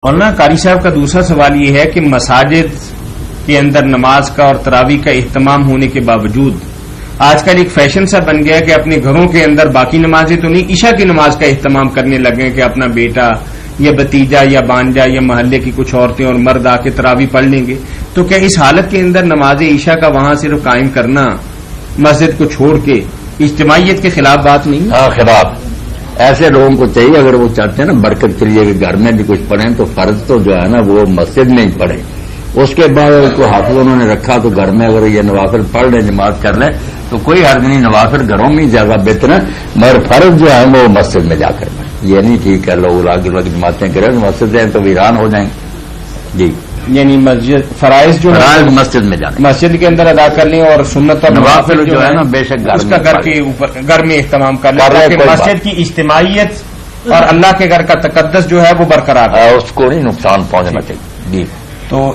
مولانا قاری صاحب کا دوسرا سوال یہ ہے کہ مساجد کے اندر نماز کا اور تراویح کا اہتمام ہونے کے باوجود آج کل ایک فیشن سا بن گیا کہ اپنے گھروں کے اندر باقی نمازیں تو نہیں، عشاء کی نماز کا اہتمام کرنے لگے کہ اپنا بیٹا یا بھتیجا یا بانجا یا محلے کی کچھ عورتیں اور مرد آ کے تراویح پڑھ لیں گے، تو کیا اس حالت کے اندر نماز عشاء کا وہاں صرف قائم کرنا مسجد کو چھوڑ کے اجتماعیت کے خلاف بات نہیں؟ ہاں، خلاف ایسے لوگوں کو چاہیے، اگر وہ چاہتے ہیں نا برکت کے لیے کہ گھر میں بھی کچھ پڑھیں تو فرض تو جو ہے نا وہ مسجد میں ہی پڑھیں، اس کے بعد کو حافظ انہوں نے رکھا تو گھر میں اگر یہ نوافل پڑھ لیں، جماعت کر لیں تو کوئی حرج نہیں، نوافل گھروں میں ہی زیادہ بہتر ہے، مگر فرض جو ہے وہ مسجد میں جا کر یہ نہیں ٹھیک ہے لوگ آگے لوگ جماعتیں کریں مسجد ہیں تو ویران ہو جائیں جی، یعنی مسجد فرائض جو فرائض مسجد میں جانا، مسجد کے اندر ادا کر لیں اور سنت اور نوافل جو ہے نا بے شک اس کا گھر کے اوپر گھر میں اہتمام کر لیں تاکہ مسجد کی اجتماعیت اور اللہ کے گھر کا تقدس جو ہے وہ برقرار ہے، اس کو نہیں نقصان پہنچنا چاہیے جی۔ تو